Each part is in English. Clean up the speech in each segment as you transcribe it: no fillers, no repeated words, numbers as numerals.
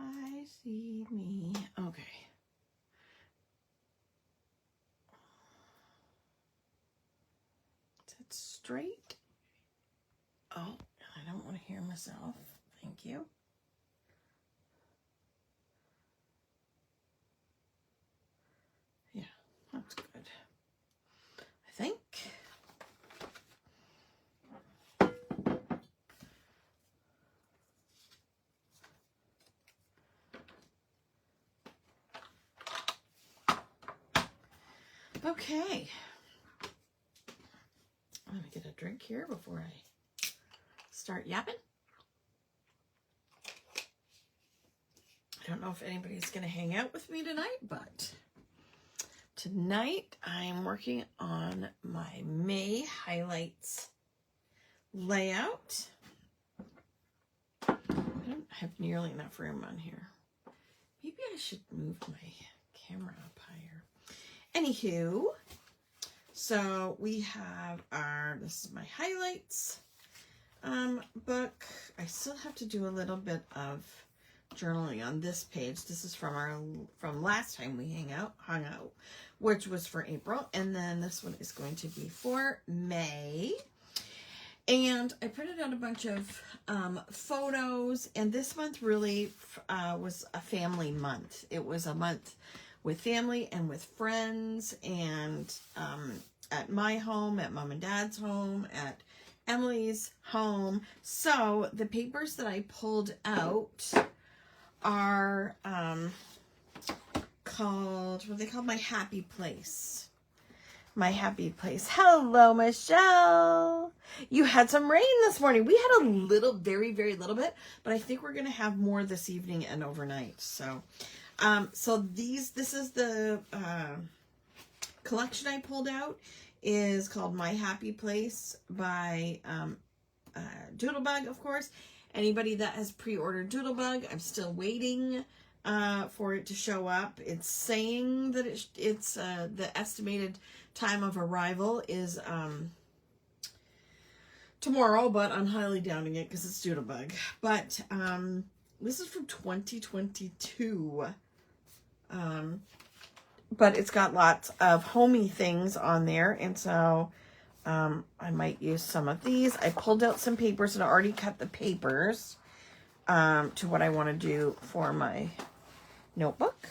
I see me. Okay. Is that straight? Oh, I don't want to hear myself. Thank you. Yeah, that's good. I think. Okay. I'm going to get a drink here before I start yapping. I don't know if anybody's going to hang out with me tonight, but tonight I'm working on my May highlights layout. I don't have nearly enough room on here. Maybe I should move my camera up higher. Anywho, so we have this is my highlights book. I still have to do a little bit of journaling on this page. This is from last time we hung out, which was for April, and then this one is going to be for May. And I printed out a bunch of photos, and this month really was a family month. It was a month with family and with friends, and at my home, at Mom and Dad's home, at Emily's home. So the papers that I pulled out are called, what are they called? My Happy Place. My Happy Place. Hello, Michelle. You had some rain this morning. We had a little, very, very little bit, but I think we're going to have more this evening and overnight. So, this is the collection I pulled out, is called My Happy Place by Doodlebug, of course. Anybody that has pre-ordered Doodlebug, I'm still waiting for it to show up. It's saying that it's the estimated time of arrival is tomorrow, but I'm highly doubting it because it's Doodlebug. But this is from 2022. But it's got lots of homey things on there, and so I might use some of these. I pulled out some papers and I already cut the papers to what I want to do for my notebook.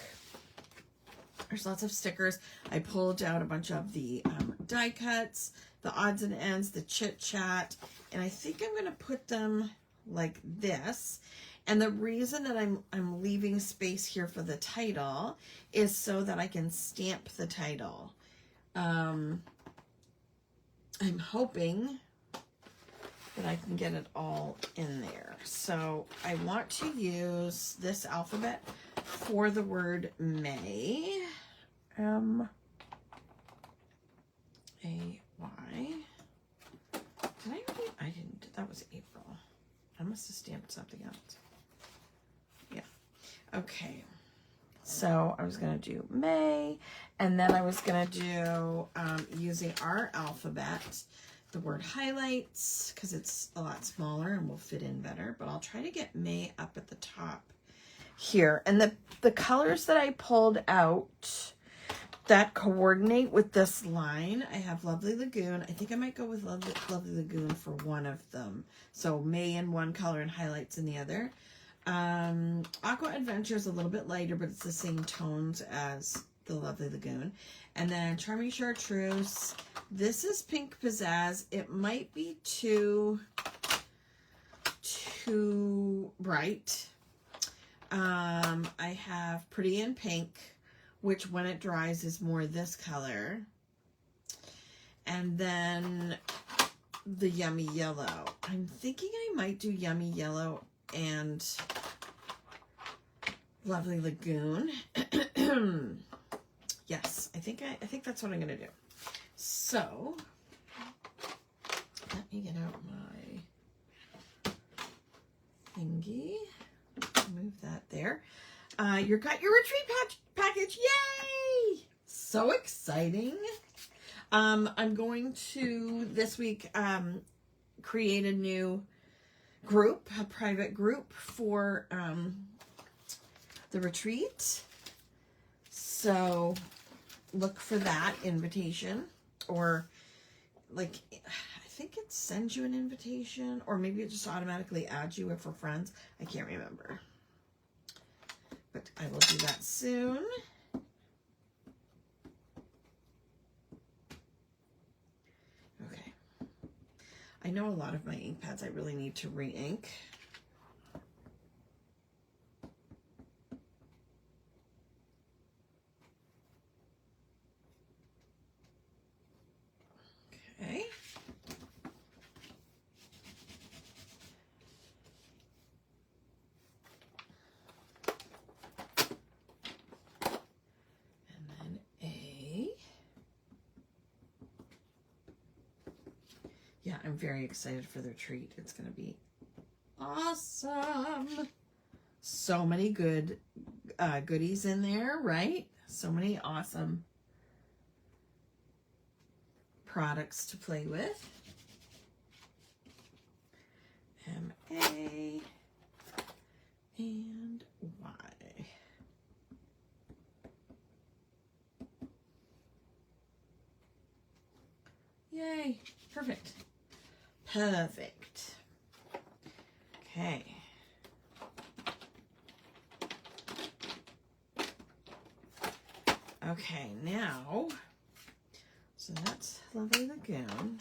There's lots of stickers. I pulled out a bunch of the die cuts, the odds and ends, the chit chat, and I think I'm going to put them like this. And the reason that I'm leaving space here for the title is so that I can stamp the title. I'm hoping that I can get it all in there. So I want to use this alphabet for the word May. M-A-Y. Did I already? I didn't. That was April. I must have stamped something else. Yeah. Okay. So I was going to do May, and then I was going to do, using our alphabet, the word highlights, because it's a lot smaller and will fit in better, but I'll try to get May up at the top here. And the colors that I pulled out that coordinate with this line, I have Lovely Lagoon. I think I might go with Lovely Lagoon for one of them. So May in one color and highlights in the other. Aqua Adventure is a little bit lighter, but it's the same tones as the Lovely Lagoon. And then Charming Chartreuse. This is Pink Pizzazz. It might be too bright. I have Pretty in Pink, which when it dries is more this color. And then the Yummy Yellow. I'm thinking I might do Yummy Yellow and Lovely Lagoon. Yes, I think that's what I'm gonna do. So let me get out my thingy. Move that there. You got your retreat package. Yay! So exciting. I'm going to this week create a new group, a private group for the retreat. So look for that invitation, or like, I think it sends you an invitation, or maybe it just automatically adds you for friends. I can't remember, but I will do that soon. Okay. I know a lot of my ink pads I really need to re-ink. Okay. And then A. Yeah, I'm very excited for the treat. It's going to be awesome. So many good goodies in there, right? So many awesome products to play with. M-A and Y. Yay. Perfect. Perfect. Okay. Okay, now, so that's Lovely Lagoon.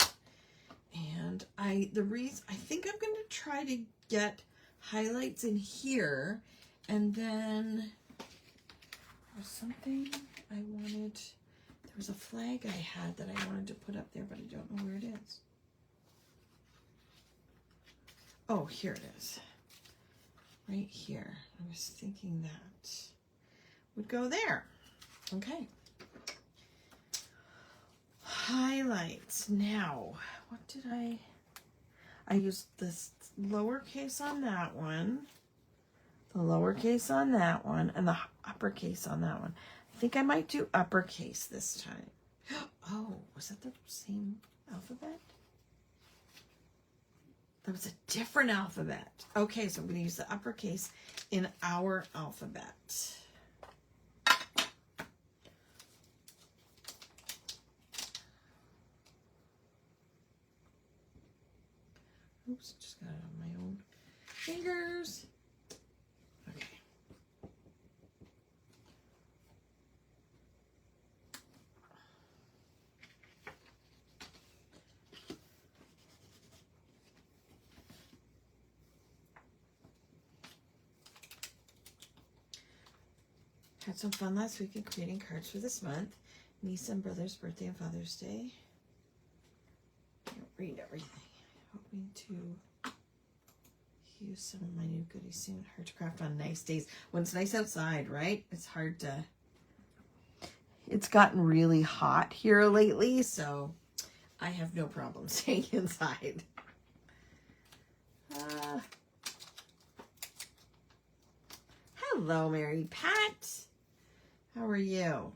And I think I'm going to try to get highlights in here, and then there was something I wanted, there was a flag I had that I wanted to put up there, but I don't know where it is. Oh, here it is. Right here. I was thinking that would go there. Okay. Highlights. Now, what did I used this lowercase on that one, the lowercase on that one, and the uppercase on that one. I think I might do uppercase this time. Oh, was that the same alphabet? That was a different alphabet. Okay, so I'm going to use the uppercase in our alphabet. Oops, just got it on my own fingers. Okay. Had some fun last week in creating cards for this month. Niece and brother's birthday and Father's Day. Can't read everything. Hoping to use some of my new goodies soon. Hard to craft on nice days. When it's nice outside, right? It's hard to... It's gotten really hot here lately, so I have no problem staying inside. Hello, Mary Pat. How are you?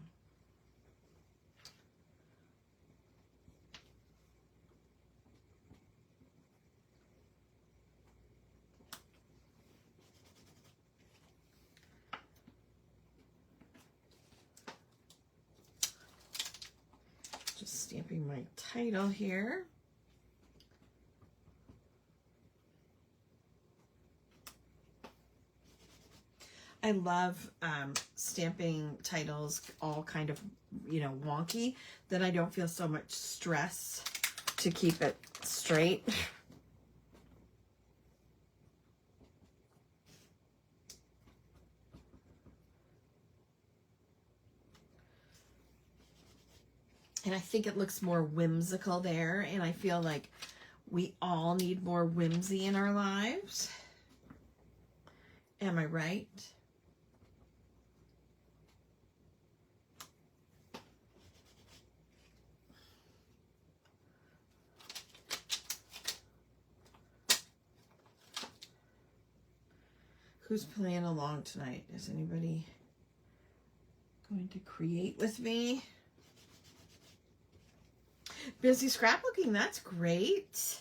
Just stamping my title here. I love stamping titles all kind of, you know, wonky, then I don't feel so much stress to keep it straight. And I think it looks more whimsical there, and I feel like we all need more whimsy in our lives. Am I right? Who's playing along tonight? Is anybody going to create with me? Busy scrapbooking, that's great.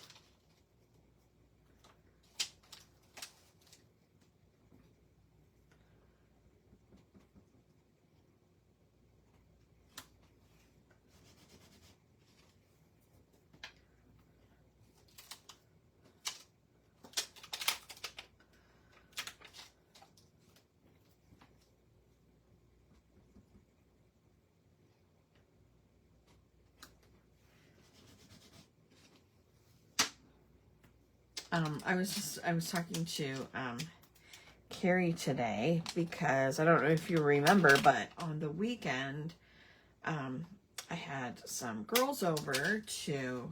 I was talking to Carrie today because I don't know if you remember, but on the weekend, I had some girls over to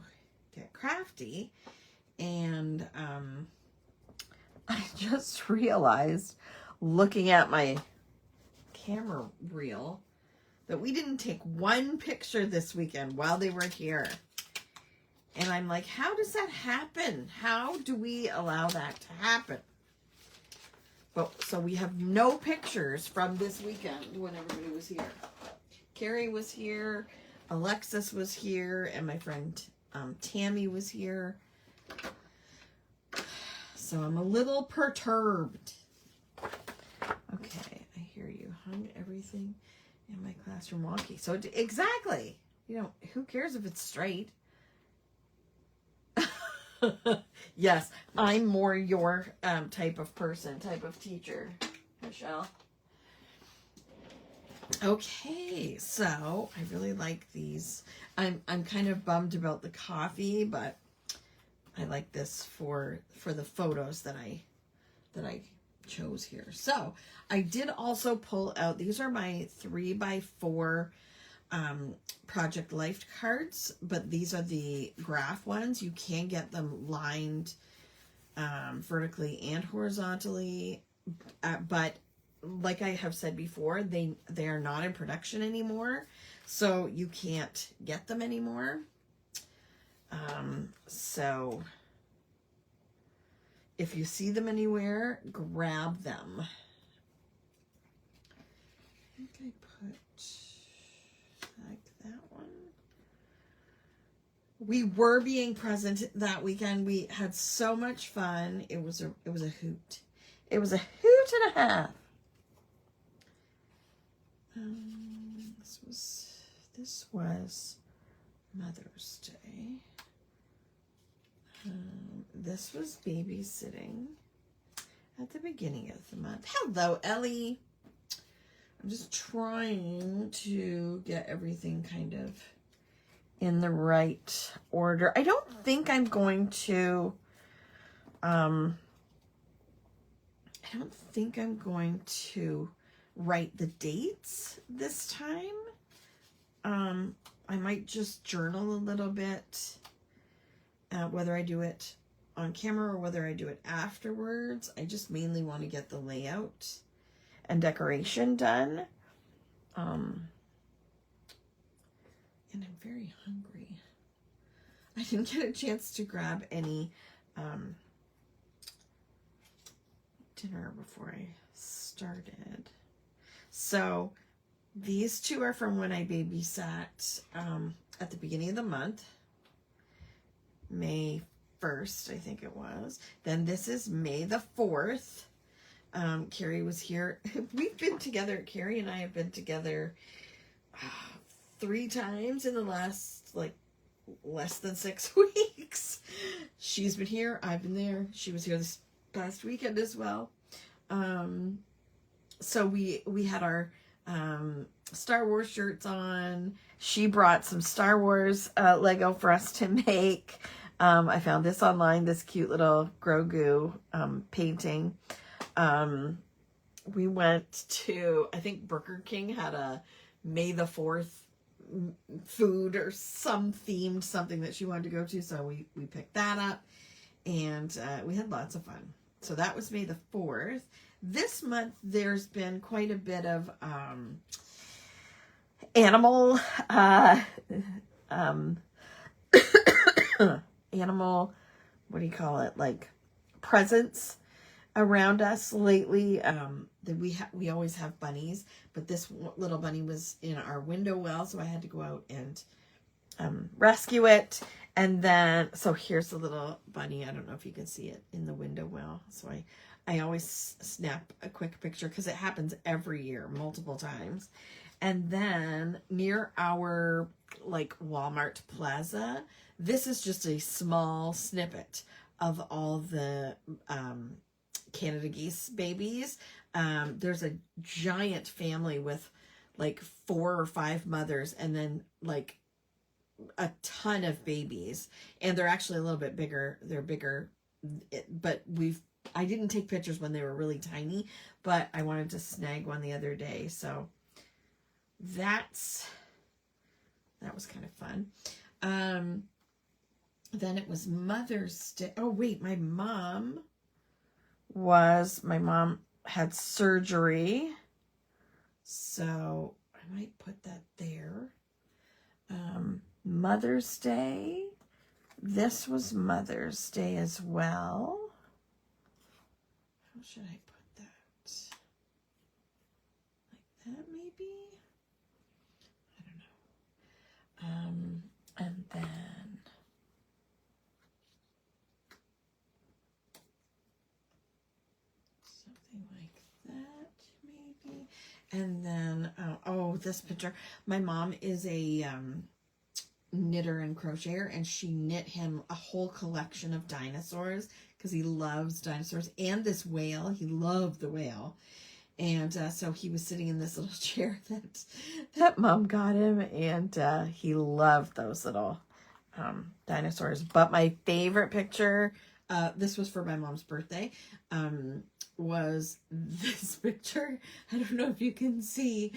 get Krafty, and I just realized, looking at my camera reel, that we didn't take one picture this weekend while they were here. And I'm like, how does that happen? How do we allow that to happen? But so we have no pictures from this weekend when everybody was here. Carrie was here, Alexis was here, and my friend Tammy was here. So I'm a little perturbed. Okay, I hear you. Hung everything in my classroom wonky. So exactly. You know, who cares if it's straight? Yes, I'm more your type of person, type of teacher, Michelle. Okay, so I really like these. I'm kind of bummed about the coffee, but I like this for the photos that I chose here. So I did also pull out, these are my 3x4 Project Life cards, but these are the graph ones. You can get them lined vertically and horizontally, but like I have said before, they are not in production anymore, so you can't get them anymore. So if you see them anywhere, grab them. I think I put like that one. We were being present that weekend. We had so much fun. It was a hoot. It was a hoot and a half. This was Mother's Day. This was babysitting at the beginning of the month. Hello, Ellie. I'm just trying to get everything kind of in the right order. I don't think I'm going to, write the dates this time. I might just journal a little bit, whether I do it on camera or whether I do it afterwards. I just mainly want to get the layout and decoration done. And I'm very hungry. I didn't get a chance to grab any dinner before I started. So these two are from when I babysat at the beginning of the month. May 1st, I think it was. Then this is May the 4th. Carrie was here. We've been together. Carrie and I have been together 3 times in the last, like, less than 6 weeks. She's been here. I've been there. She was here this past weekend as well. So we had our Star Wars shirts on. She brought some Star Wars Lego for us to make. I found this online, this cute little Grogu painting. We went to, I think Burger King had a May the 4th food or some themed something that she wanted to go to, so we picked that up, and we had lots of fun. So that was May the 4th. This month there's been quite a bit of animal animal, what do you call it, like presents around us lately. We always have bunnies, but this little bunny was in our window well, so I had to go out and rescue it. And then, so here's the little bunny. I don't know if you can see it in the window well. So I always snap a quick picture because it happens every year, multiple times. And then near our like Walmart Plaza, this is just a small snippet of all the Canada geese babies. There's a giant family with like 4 or 5 mothers and then like a ton of babies, and they're actually a little bit bigger. They're bigger but I didn't take pictures when they were really tiny, but I wanted to snag one the other day. So that was kind of fun. Then it was Mother's Day. Oh, wait, my mom had surgery. So I might put that there. Mother's Day. This was Mother's Day as well. How should I put that? Like that, maybe? I don't know. And then something like that, maybe. And then, oh, this picture. My mom is a knitter and crocheter, and she knit him a whole collection of dinosaurs because he loves dinosaurs, and this whale. He loved the whale. And so he was sitting in this little chair that Mom got him, and he loved those little dinosaurs. But my favorite picture, this was for my mom's birthday, was this picture. I don't know if you can see.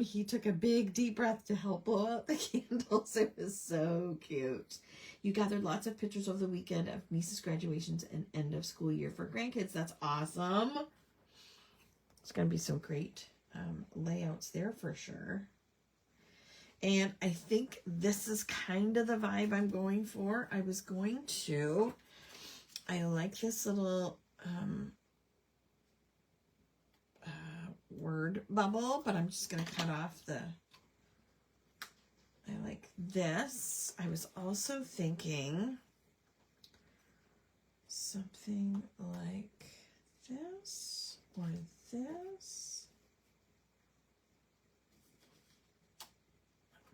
He took a big deep breath to help blow out the candles. It was so cute. You gathered lots of pictures over the weekend of nieces' graduations and end of school year for grandkids. That's awesome. It's going to be some great layouts there for sure. And I think this is kind of the vibe I'm going for. I like this little word bubble, but I'm just going to cut off I like this. I was also thinking something like this or this.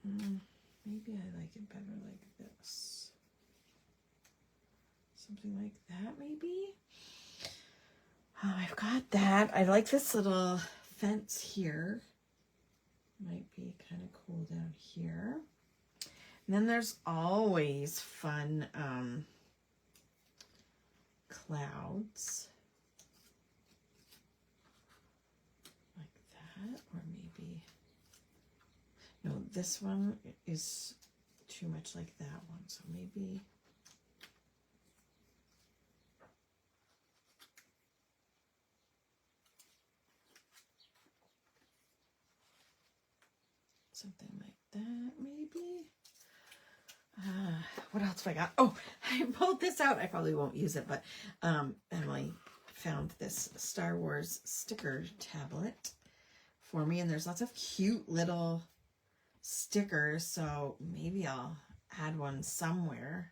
Maybe I like it better like this. Something like that, maybe. I've got that. I like this little fence here. Might be kind of cool down here. And then there's always fun clouds. Like that, or maybe... No, this one is too much like that one, so maybe... something like that, maybe. What else have I got? Oh, I pulled this out. I probably won't use it, but Emily found this Star Wars sticker tablet for me, and there's lots of cute little stickers, so maybe I'll add one somewhere.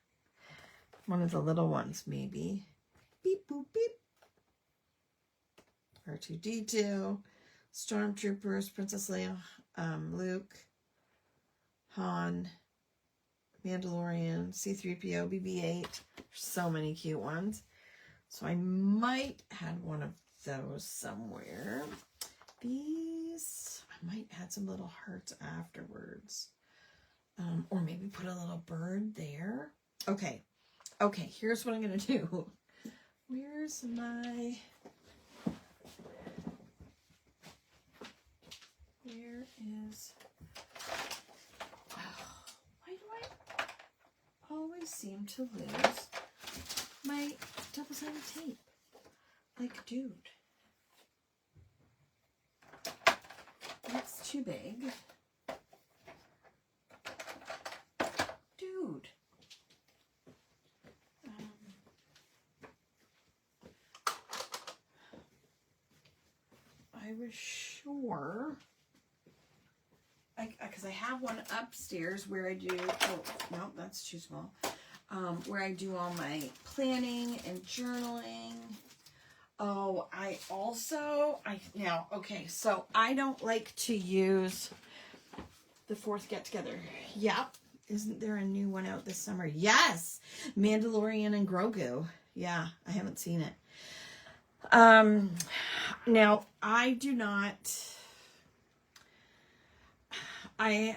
One of the little ones, maybe. Beep, boop, beep. R2-D2, Stormtroopers, Princess Leia, Luke, Han, Mandalorian, C-3PO, BB-8. So many cute ones. So I might add one of those somewhere. These, I might add some little hearts afterwards. Or maybe put a little bird there. Okay, here's what I'm going to do. Where's my... Where is... why do I always seem to lose my double-sided tape? Like, dude. That's too big. Dude. I was sure... because I have one upstairs where I do, oh, no, that's too small, where I do all my planning and journaling. Oh, okay, so I don't like to use the 4th get-together. Yep. Isn't there a new one out this summer? Yes! Mandalorian and Grogu. Yeah, I haven't seen it. Now, I do not... I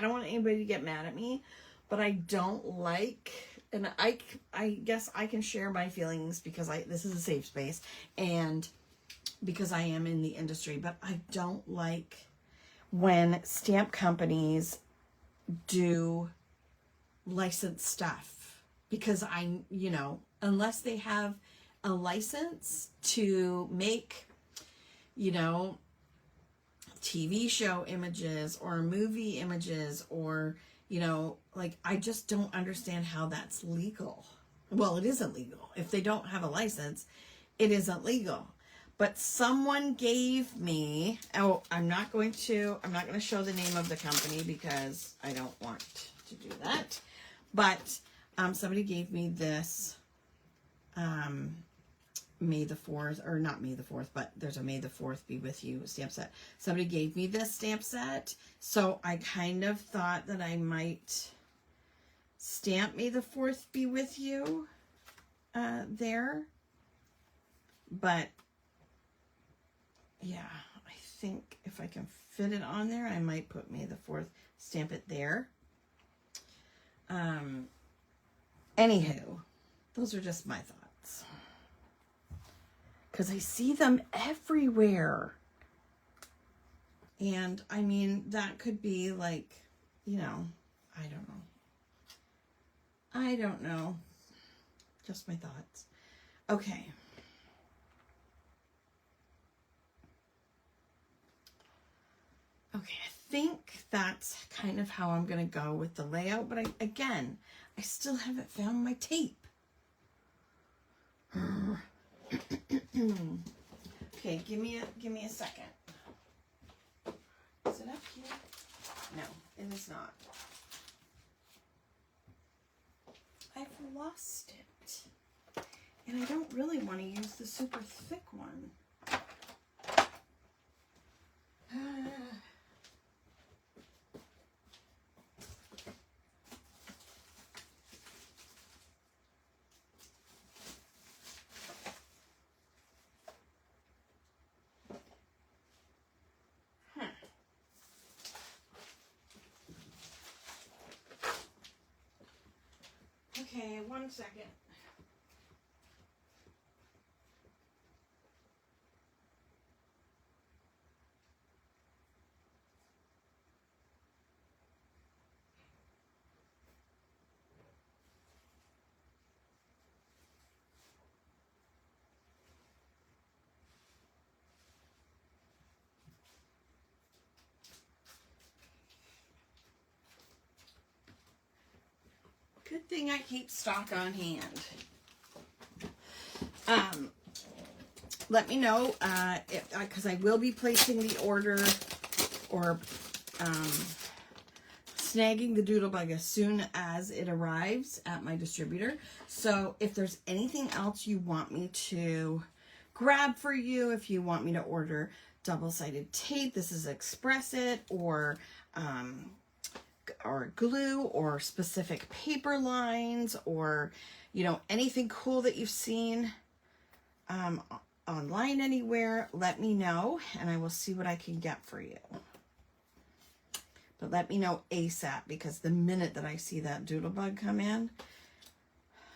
don't want anybody to get mad at me, but I don't like and I guess I can share my feelings because this is a safe space and because I am in the industry, but I don't like when stamp companies do licensed stuff because unless they have a license to make, TV show images or movie images or, I just don't understand how that's legal. Well, it isn't legal. If they don't have a license, it isn't legal. But someone gave me, I'm not going to show the name of the company because I don't want to do that. But somebody gave me this May the 4th, or not May the 4th, but there's a May the 4th be with you stamp set. Somebody gave me this stamp set, so I kind of thought that I might stamp May the 4th be with you there. But yeah, I think if I can fit it on there, I might put May the 4th, stamp it there. Anywho, those are just my thoughts. Because I see them everywhere. And I mean, that could be like, I don't know. Just my thoughts. Okay. Okay, I think that's kind of how I'm going to go with the layout. But I still haven't found my tape. Okay, give me a second. Is it up here? No, it is not. I've lost it. And I don't really want to use the super thick one. Okay, 1 second. Good thing I keep stock on hand. Let me know because I will be placing the order or snagging the Doodlebug as soon as it arrives at my distributor. So if there's anything else you want me to grab for you, if you want me to order double-sided tape, this is Express It, or glue, or specific paper lines, or anything cool that you've seen online anywhere, let me know and I will see what I can get for you. But let me know ASAP, because the minute that I see that Doodlebug come in,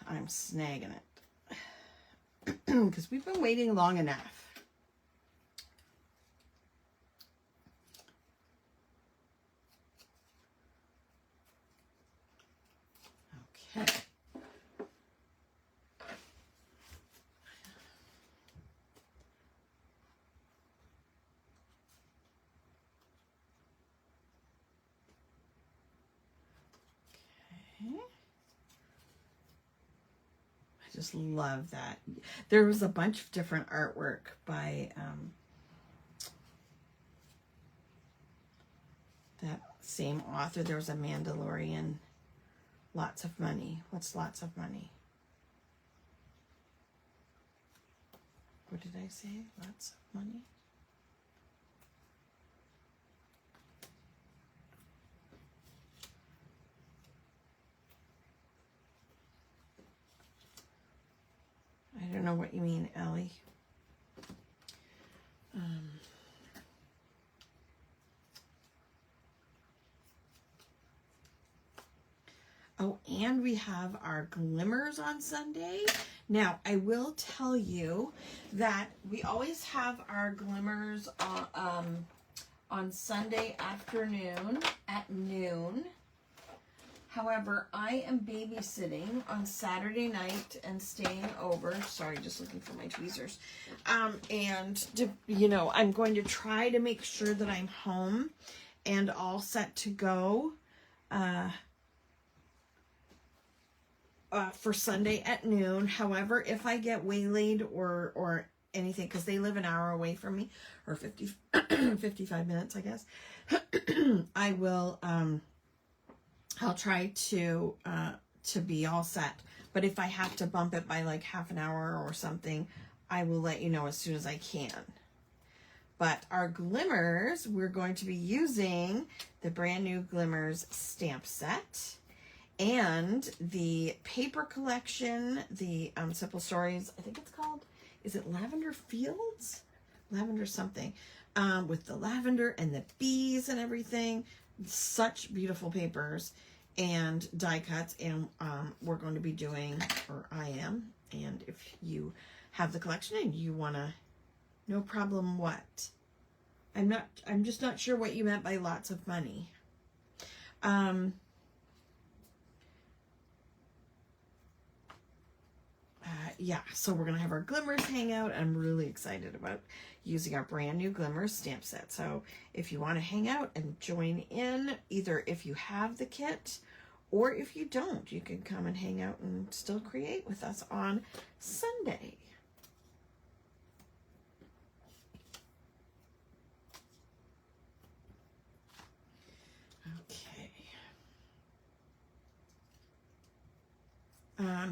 I'm snagging it. Because we've been waiting long enough. Okay. I just love that. There was a bunch of different artwork by that same author. There was a Mandalorian, Lots of Money. What's Lots of Money? What did I say? Lots of money? I don't know what you mean, Ellie. Oh, and we have our glimmers on Sunday. Now, I will tell you that we always have our glimmers on Sunday afternoon at noon. However, I am babysitting on Saturday night and staying over. Sorry, just looking for my tweezers. You know, I'm going to try to make sure that I'm home and all set to go for Sunday at noon. However, if I get waylaid or anything, because they live an hour away from me, or 55 minutes, I guess, I will, I'll try to be all set. But if I have to bump it by like half an hour or something, I will let you know as soon as I can. But our glimmers, we're going to be using the brand new Glimmers stamp set and the paper collection, the Simple Stories, I think it's called, is it Lavender Fields? Lavender something, with the lavender and the bees and everything. Such beautiful papers and die cuts, and we're going to be doing, or I am, and if you have the collection and you want to, no problem what? I'm just not sure what you meant by lots of money. Yeah, so we're going to have our Glimmers hangout. I'm really excited about using our brand new Glimmers stamp set. So if you want to hang out and join in, either if you have the kit or if you don't, you can come and hang out and still create with us on Sunday.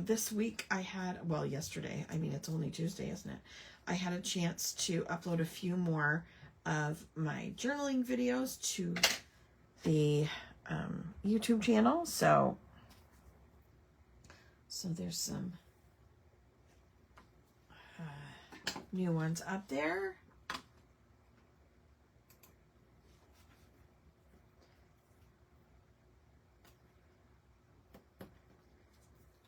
This week I had, well, yesterday, I mean, it's only Tuesday, isn't it? I had a chance to upload a few more of my journaling videos to the YouTube channel. So there's some new ones up there.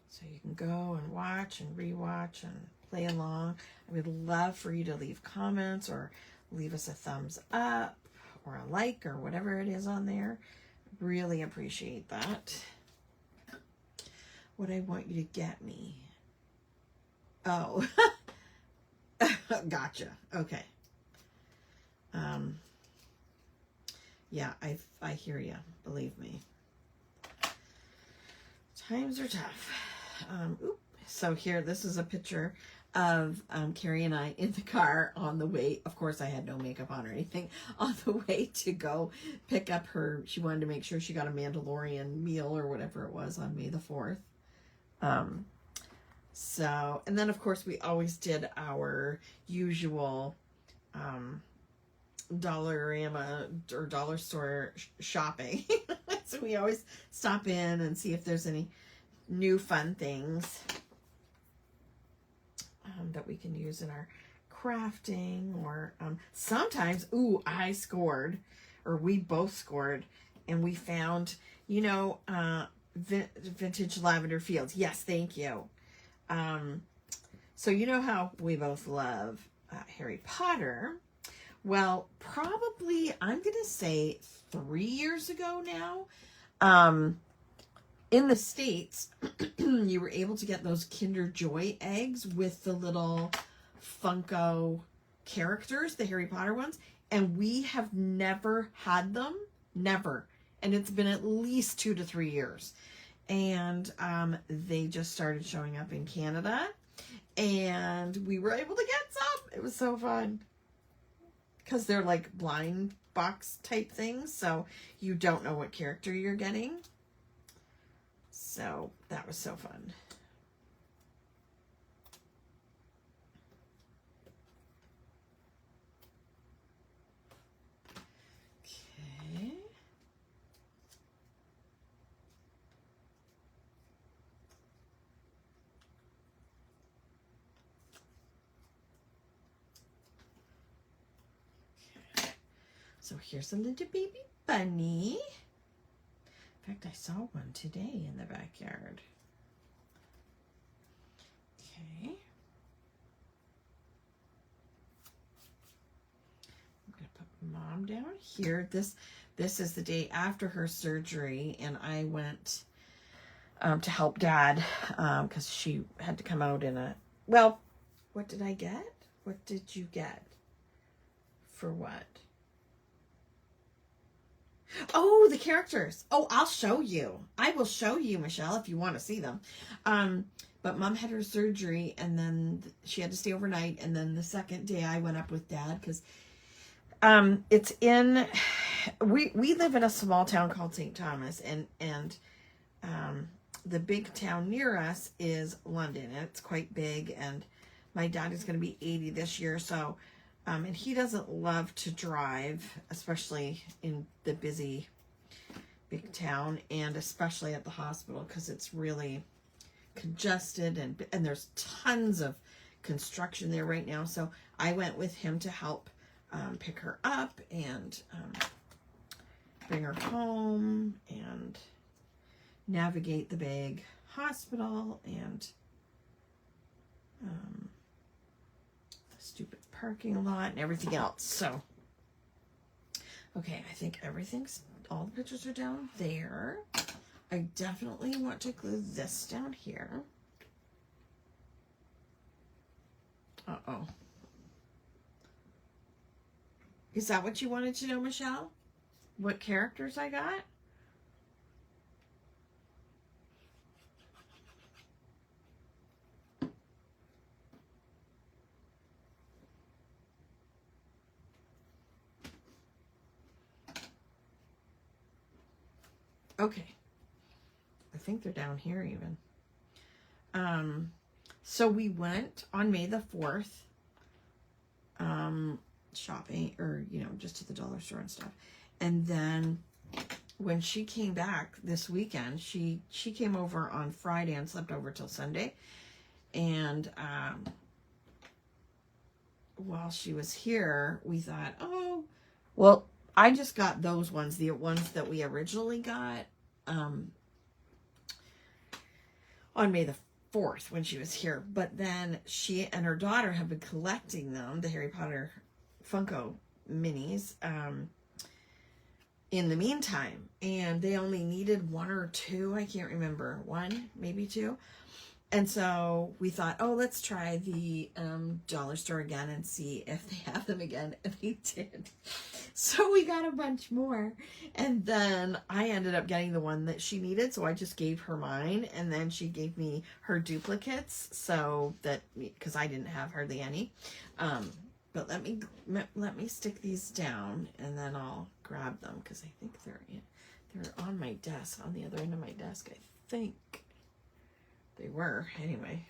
So you can go and watch and rewatch and play along. I would love for you to leave comments or leave us a thumbs up or a like or whatever it is on there. Really appreciate that. What I want you to get me. Oh, gotcha. Okay. Yeah, I hear you. Believe me. Times are tough. So here, this is a picture of Carrie and I in the car on the way. Of course, I had no makeup on or anything, on the way to go pick up her. She wanted to make sure she got a Mandalorian meal or whatever it was on May the 4th. And then of course we always did our usual Dollarama or dollar store shopping. So we always stop in and see if there's any new fun things that we can use in our crafting, or sometimes, I scored, or we both scored, and we found, you know, vintage lavender fields. Yes, thank you. So you know how we both love Harry Potter. Well, probably, I'm going to say 3 years ago now, in the States, you were able to get those Kinder Joy eggs with the little Funko characters, the Harry Potter ones, and we have never had them, never. And it's been at least 2 to 3 years. And they just started showing up in Canada, and we were able to get some. It was so fun. Because they're like blind box type things, so you don't know what character you're getting. So that was so fun. Okay. So here's a little baby bunny. In fact, I saw one today in the backyard. Okay. I'm going to put Mom down here. This is the day after her surgery, and I went to help Dad because she had to come out in a, well, what did I get? What did you get? For what? Oh, the characters. Oh, I'll show you. I will show you, Michelle, if you want to see them. But Mom had her surgery, and then she had to stay overnight, and then the second day I went up with Dad because it's in, we live in a small town called St. Thomas, and the big town near us is London, and it's quite big, and my dad is going to be 80 this year, so, and he doesn't love to drive, especially in the busy big town, and especially at the hospital, because it's really congested, and there's tons of construction there right now, so I went with him to help pick her up, and bring her home, and navigate the big hospital, and the stupid parking lot, and everything else. So, okay, I think all the pictures are down there. I definitely want to glue this down here. Uh-oh. Is that what you wanted to know, Michelle? What characters I got? Okay. I think they're down here even. So we went on May the 4th, shopping, or, just to the dollar store and stuff. And then when she came back this weekend, she came over on Friday and slept over till Sunday. And, while she was here, we thought, oh, well, I just got those ones, the ones that we originally got, on May the 4th when she was here. But then she and her daughter have been collecting them, the Harry Potter Funko minis, in the meantime. And they only needed one or two. I can't remember. One, maybe two. And so we thought, oh, let's try the dollar store again and see if they have them again. And they did. So we got a bunch more. And then I ended up getting the one that she needed. So I just gave her mine. And then she gave me her duplicates. So that, because I didn't have hardly any. But let me stick these down, and then I'll grab them, because I think they're on my desk, on the other end of my desk, I think. They were, anyway.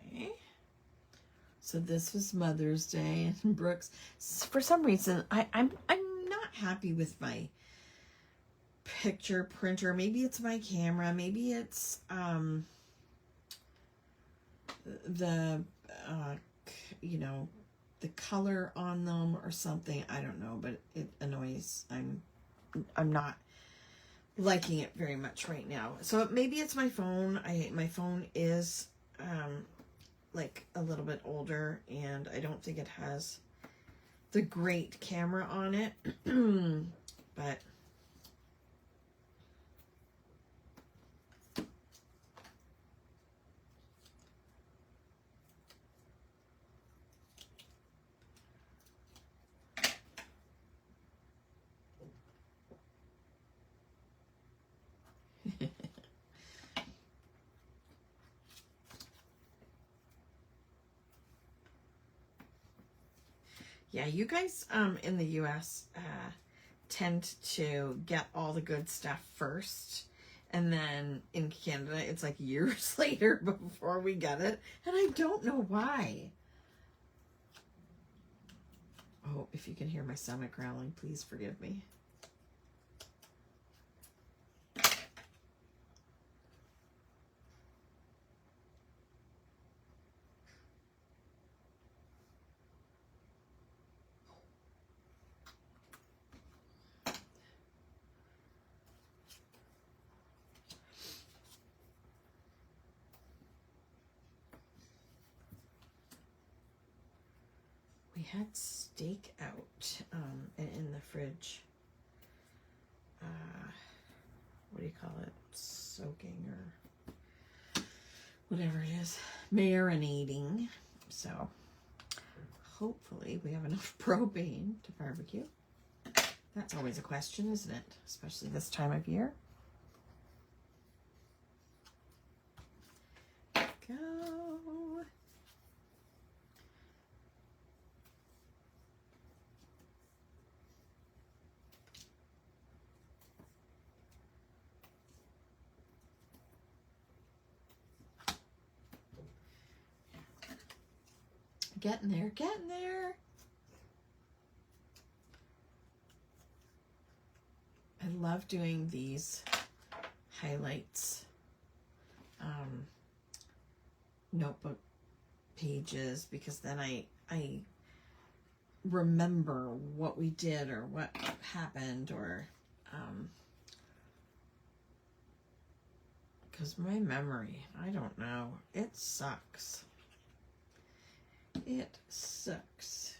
Okay. So this was Mother's Day, and Brooks, for some reason, I'm not happy with my picture printer. Maybe it's my camera. Maybe it's the the color on them or something. I don't know, but it annoys. I'm not liking it very much right now. So maybe it's my phone. My phone is like a little bit older, and I don't think it has the great camera on it. But yeah, you guys in the US tend to get all the good stuff first, and then in Canada it's like years later before we get it, and I don't know why. Oh, if you can hear my stomach growling, please forgive me. had steak out in the fridge. What do you call it? Soaking or whatever it is. Marinating. So hopefully we have enough propane to barbecue. That's always a question, isn't it? Especially this time of year. Go. Getting there, getting there. I love doing these highlights, notebook pages, because then I remember what we did or what happened, or because my memory, I don't know, it sucks. It sucks.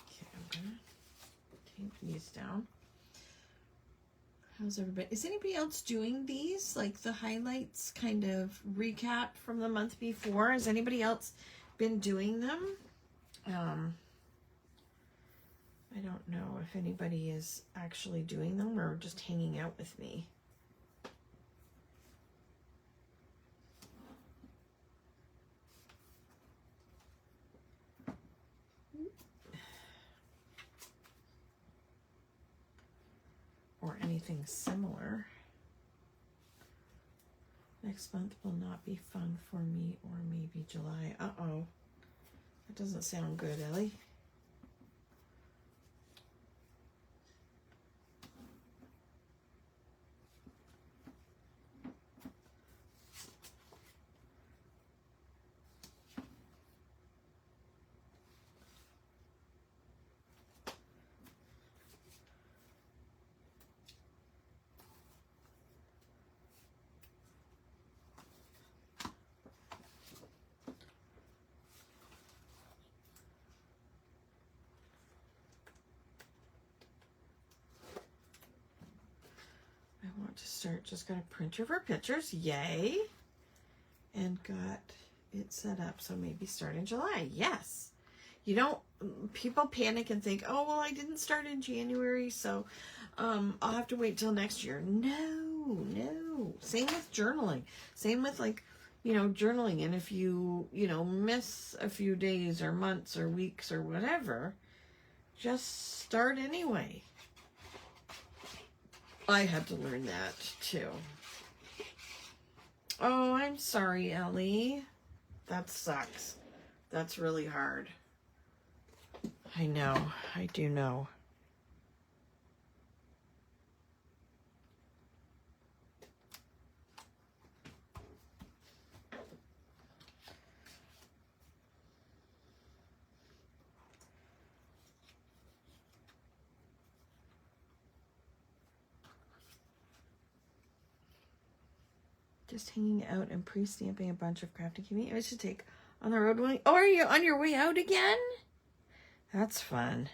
Okay, I'm gonna tape these down. How's everybody? Is anybody else doing these? Like the highlights kind of recap from the month before? Has anybody else been doing them? I don't know if anybody is actually doing them or just hanging out with me. Or anything similar. Next month will not be fun for me, or maybe July. Uh-oh. That doesn't sound good, Ellie. To start, just got a printer for pictures, yay, and got it set up, so maybe start in July. Yes, you don't, people panic and think, oh well, I didn't start in January, so I'll have to wait till next year. No, same with journaling, same with, like, you know, journaling, and if you miss a few days or months or weeks or whatever, just start anyway. I had to learn that too. Oh, I'm sorry, Ellie. That sucks. That's really hard. I know. I do know. Just hanging out and pre-stamping a bunch of Kraftin Kimmie. I should take on the road. Oh, are you on your way out again? That's fun.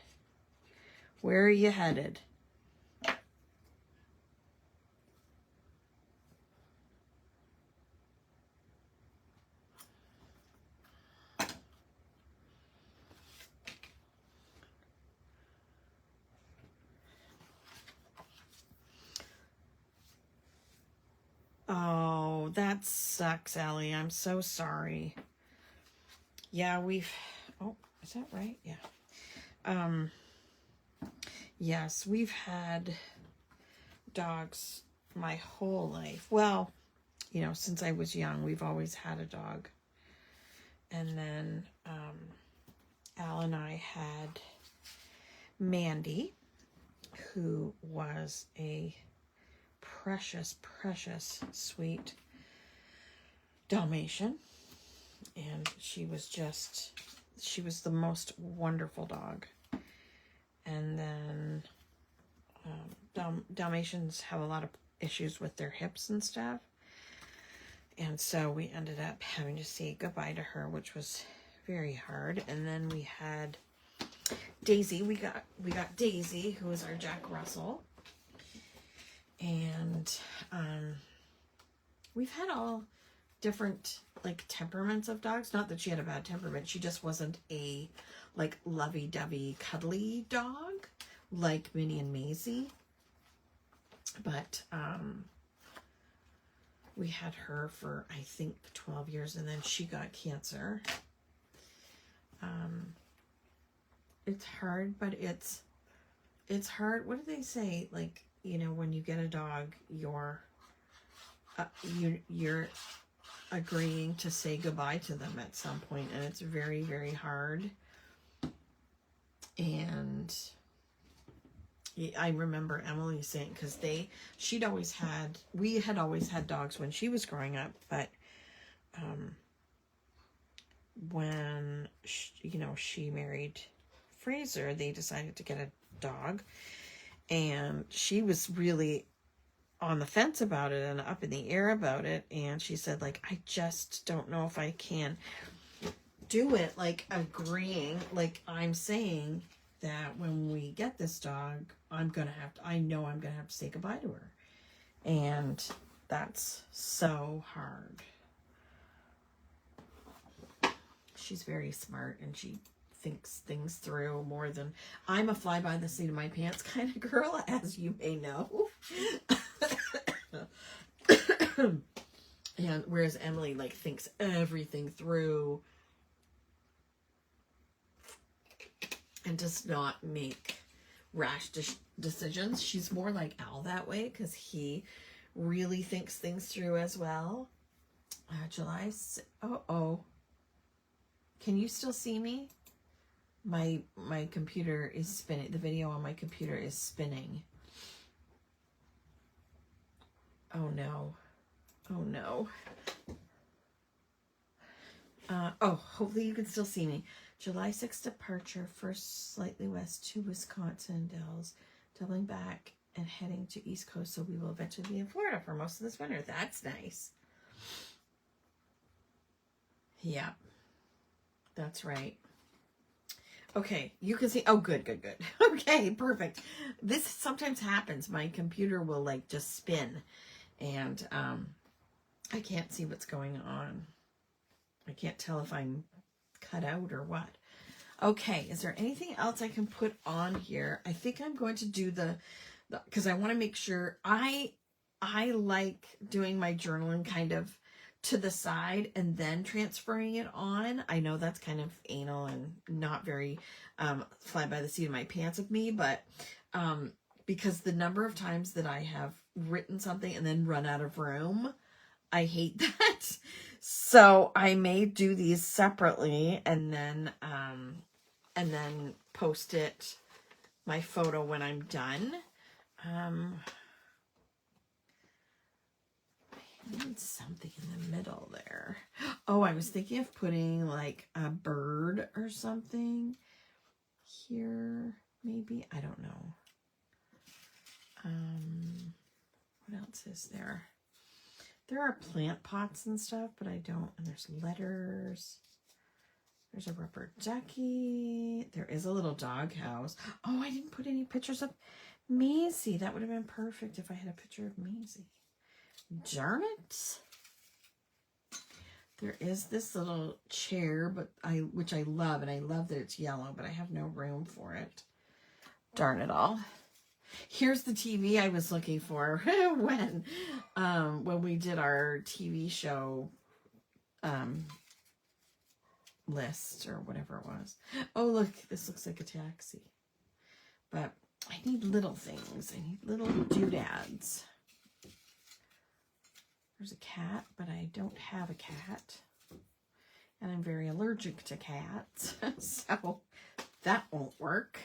Where are you headed? Oh, that sucks, Ellie. I'm so sorry. Yeah, oh, is that right? Yeah. Yes, we've had dogs my whole life. Well, you know, since I was young, we've always had a dog. And then Al and I had Mandy, who was a precious, sweet Dalmatian. And she was the most wonderful dog. And then Dalmatians have a lot of issues with their hips and stuff. And so we ended up having to say goodbye to her, which was very hard. And then we had Daisy. We got Daisy, who is our Jack Russell. And we've had all different like temperaments of dogs. Not that she had a bad temperament. She just wasn't a like lovey-dovey, cuddly dog like Minnie and Maisie. But we had her for, I think, 12 years, and then she got cancer. It's hard, but it's hard. What do they say? Like, you know, when you get a dog, you're agreeing to say goodbye to them at some point, and it's very, very hard. And I remember Emily saying, because we had always had dogs when she was growing up, but when she married Fraser, they decided to get a dog, and she was really on the fence about it and up in the air about it. And she said, like, I just don't know if I can do it, like agreeing, like I'm saying that when we get this dog, I know I'm gonna have to say goodbye to her. And that's so hard. She's very smart, and she thinks things through more than I'm a fly by the seat of my pants kind of girl, as you may know. And whereas Emily like thinks everything through and does not make rash decisions. She's more like Al that way, because he really thinks things through as well. Can you still see me? My computer is spinning. The video on my computer is spinning. Oh no. Oh no. Hopefully you can still see me. July 6th departure, first slightly west to Wisconsin Dells, doubling back and heading to East Coast, so we will eventually be in Florida for most of this winter. That's nice. Yeah, that's right. Okay, you can see. Oh, good. Okay, perfect. This sometimes happens. My computer will like just spin, and I can't see what's going on. I can't tell if I'm cut out or what. Okay, is there anything else I can put on here? I think I'm going to do because I want to make sure I like doing my journaling kind of to the side and then transferring it on. I know that's kind of anal and not very fly by the seat of my pants of me, but because the number of times that I have written something and then run out of room, I hate that. So I may do these separately and then post my photo when I'm done. I need something in the middle there. Oh, I was thinking of putting like a bird or something here, maybe. I don't know. What else is there? There are plant pots and stuff, but I don't. And there's letters. There's a rubber ducky. There is a little dog house. Oh, I didn't put any pictures of Maisie. That would have been perfect if I had a picture of Maisie. Darn it. There is this little chair, which I love, and I love that it's yellow, but I have no room for it. Darn it all. Here's the TV I was looking for when we did our TV show list or whatever it was. Oh, look, this looks like a taxi. But I need little things. I need little doodads. There's a cat, but I don't have a cat. And I'm very allergic to cats, so that won't work.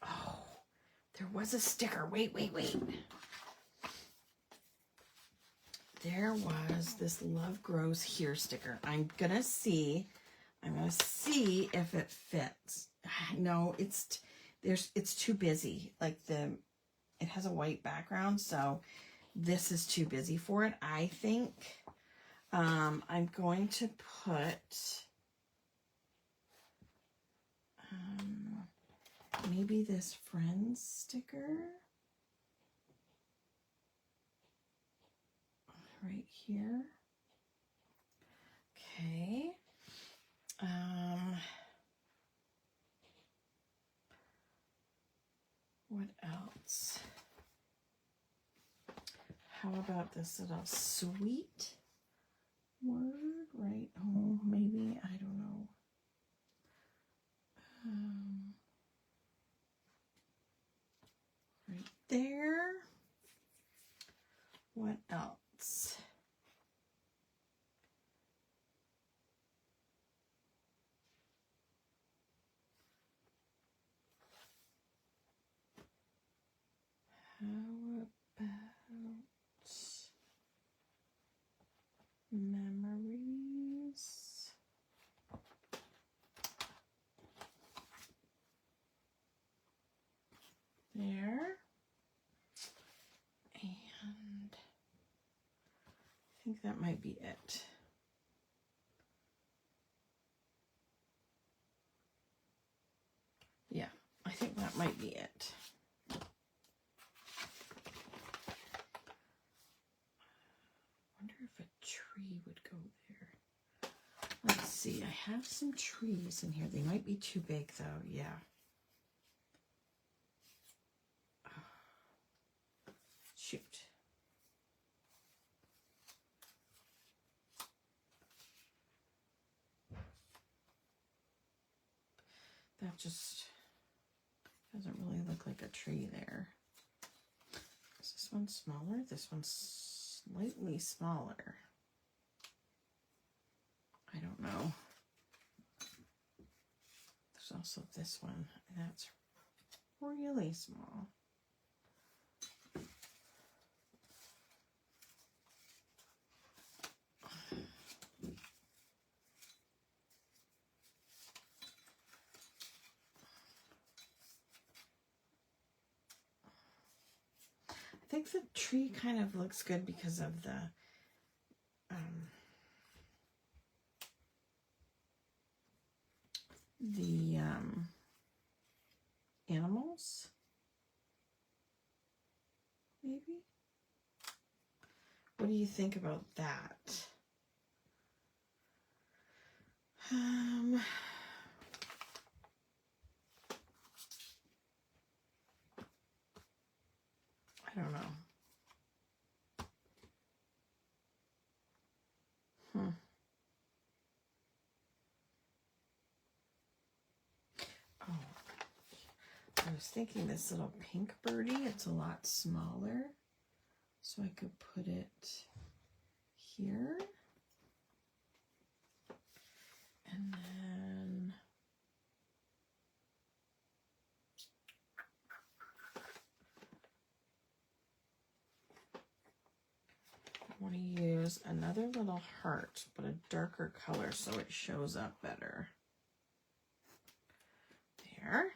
Oh, there was a sticker. Wait. there was this Love Grows Here sticker. I'm gonna see if it fits. No, it's too busy. Like it has a white background, so this is too busy for it. I think I'm going to put maybe this Friends sticker right here. Okay. What else? How about this little sweet word right home? Maybe, I don't know. Right there. What else? How about memories? There. And I think that might be it. Yeah, I think that might be it. Wonder if a tree would go there. Let's see, I have some trees in here. They might be too big though, yeah. Shoot. That just doesn't really look like a tree there. Is this one smaller? This one's slightly smaller. I don't know. There's also this one. That's really small. I think the tree kind of looks good because of the animals, maybe? What do you think about that? I don't know. Oh, I was thinking this little pink birdie, it's a lot smaller. So I could put it here. And then I want to use another little heart, but a darker color so it shows up better. There.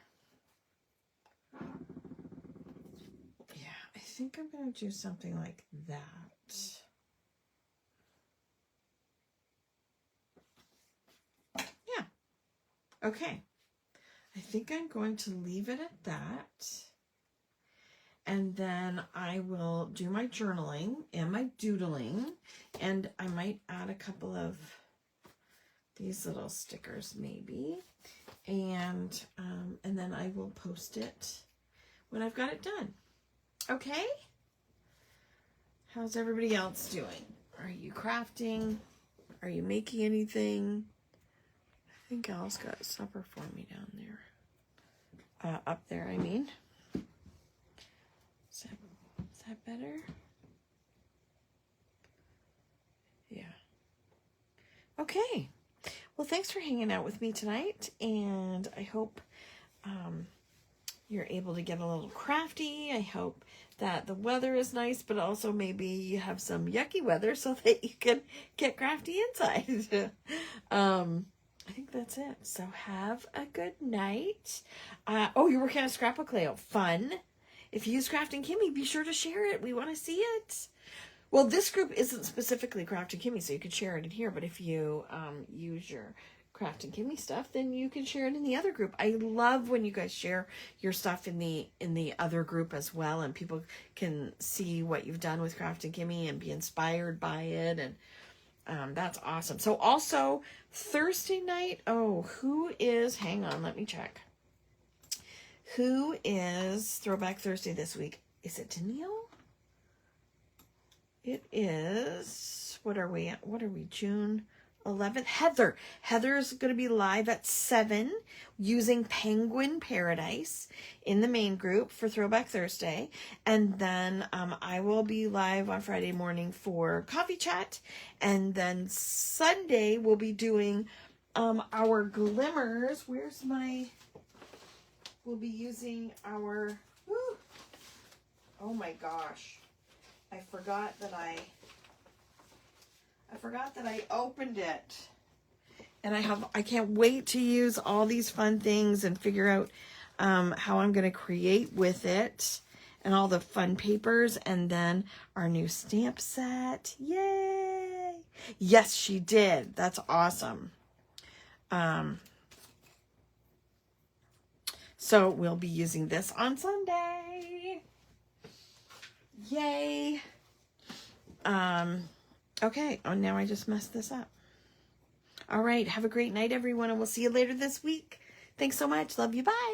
Yeah, I think I'm going to do something like that. Yeah. Okay. I think I'm going to leave it at that. And then I will do my journaling and my doodling. And I might add a couple of these little stickers maybe. And then I will post it when I've got it done. Okay? How's everybody else doing? Are you crafting? Are you making anything? I think Al's got supper for me down there. Up there, I mean. Is that better? Yeah. Okay. Well, thanks for hanging out with me tonight, and I hope you're able to get a little crafty. I hope that the weather is nice, but also maybe you have some yucky weather so that you can get crafty inside. I think that's it. So have a good night. Oh, you're working on a scrapbook layout. Fun. If you use Kraftin Kimmie, be sure to share it. We want to see it. Well, this group isn't specifically Kraftin Kimmie, so you could share it in here. But if you use your Kraftin Kimmie stuff, then you can share it in the other group. I love when you guys share your stuff in the other group as well, and people can see what you've done with Kraftin Kimmie and be inspired by it. And that's awesome. So also Thursday night, who is, hang on, let me check. Who is Throwback Thursday this week? Is it Danielle? It is, what are we, June 11th? Heather. Heather's going to be live at 7 using Penguin Paradise in the main group for Throwback Thursday. And then I will be live on Friday morning for Coffee Chat. And then Sunday we'll be doing our glimmers. We'll be using our, oh my gosh. I forgot that I opened it. And I can't wait to use all these fun things and figure out how I'm going to create with it and all the fun papers, and then our new stamp set. Yay! Yes, she did. That's awesome. So we'll be using this on Sunday. Yay. Okay. Oh, now I just messed this up. All right. Have a great night, everyone, and we'll see you later this week. Thanks so much. Love you. Bye.